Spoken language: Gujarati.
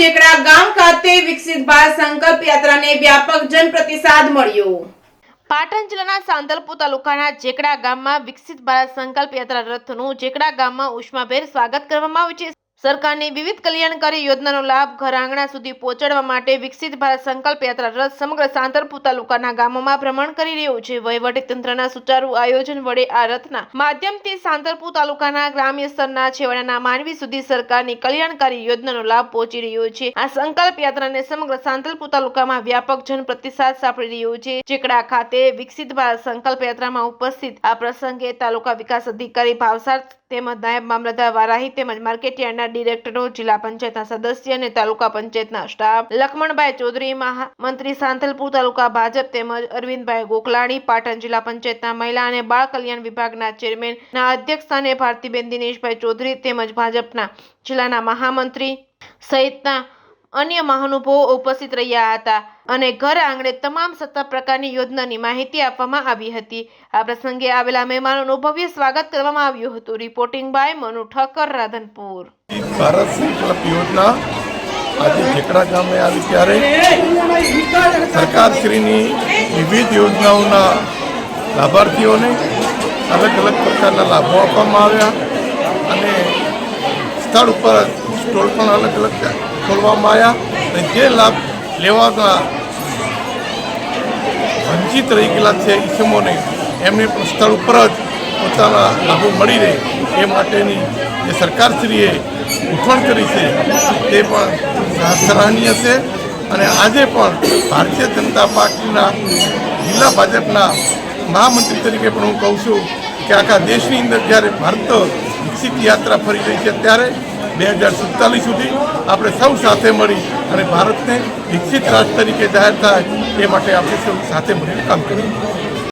જેકડા ગામ ખાતે વિકસિત ભારત સંકલ્પ યાત્રાને વ્યાપક જનપ્રતિસાદ મળ્યો। પાટણ જિલ્લાના સાંતલપુર તાલુકાના જેકડા ગામમાં વિકસિત ભારત સંકલ્પ યાત્રા રથનું જેકડા ગામમાં ઉષ્માભેર સ્વાગત કરવામાં આવ્યું છે। સરકારની વિવિધ કલ્યાણકારી યોજનાનો લાભ ઘર આંગણા સુધી પહોંચાડવા માટે વિકસિત ભારત સંકલ્પ યાત્રા રથ સમગ્ર સાંતલપુર તાલુકાના ગામોમાં ભ્રમણ કરી રહ્યું છે। વહીવટી તંત્રના સુચારુ આયોજન વડે આ રથના માધ્યમથી સાંતલપુર તાલુકાના ગ્રામ્ય સ્તરના છેવાડાના માનવી સુધી સરકારની કલ્યાણકારી યોજનાનો લાભ પહોંચી રહ્યો છે। આ સંકલ્પ યાત્રાને સમગ્ર સાંતલપુર તાલુકામાં વ્યાપક જન પ્રતિસાદ સાંપડી રહ્યો છે। જેકડા ખાતે વિકસિત ભારત સંકલ્પ યાત્રામાં ઉપસ્થિત આ પ્રસંગે તાલુકા વિકાસ અધિકારી ભાવસાર તેમજ નાયબ મામલતદાર વારાહી તેમજ માર્કેટયાર્ડના ડિરેક્ટરો, જિલ્લા પંચાયતના સદસ્ય અને તાલુકા પંચાયતના સ્ટાફ, લક્ષ્મણભાઈ ચૌધરી, મહામંત્રી સાંતલપુર તાલુકા ભાજપ તેમજ અરવિંદભાઈ ગોકલાણી, પાટણ જિલ્લા પંચાયતના મહિલા અને બાળ કલ્યાણ વિભાગના ચેરમેનના અધ્યક્ષ સ્થાને ભારતીબેન દિનેશભાઈ ચૌધરી તેમજ ભાજપના જિલ્લાના મહામંત્રી સહિતના અન્ય મહાનુભાવો ઉપસ્થિત રહ્યા હતા અને ઘર આંગણે તમામ 7 પ્રકારની યોજનાની માહિતી આપવામાં આવી હતી। આ પ્રસંગે આવેલા મહેમાનોનું ભવ્ય સ્વાગત કરવામાં આવ્યું હતું। Reporting by Manu Thakkar, Radhanpur. ભારત સંકલ્પ યોજના આજે જેકડા ગામે આવી ત્યારે સરકારશ્રીની વિવિધ યોજનાઓના લાભાર્થીઓને અલગ અલગ પ્રકારના લાભો આપવામાં આવ્યા અને સ્થળ ઉપર સ્ટોલ પણ અલગ અલગ ખોલવામાં આવ્યા અને જે લાભ લેવાના વંચિત રહી ગયેલા છે ઈસમોને એમને પણ સ્થળ ઉપર જ પોતાના લાભો મળી રહે એ માટેની જે સરકારશ્રીએ ગોઠવણ કરી છે તે પણ સરાહનીય છે। અને આજે પણ ભારતીય જનતા પાર્ટીના જિલ્લા ભાજપના મહામંત્રી તરીકે પણ હું કહું છું કે આખા દેશની અંદર જ્યારે ભારત વિકસિત યાત્રા ફરી રહી છે ત્યારે 2047 સુધી આપણે સૌ સાથે મળી અને ભારતને વિકસિત રાષ્ટ્ર તરીકે જાહેર થાય એ માટે આપણે સૌ સાથે મળીને કામ કરીએ।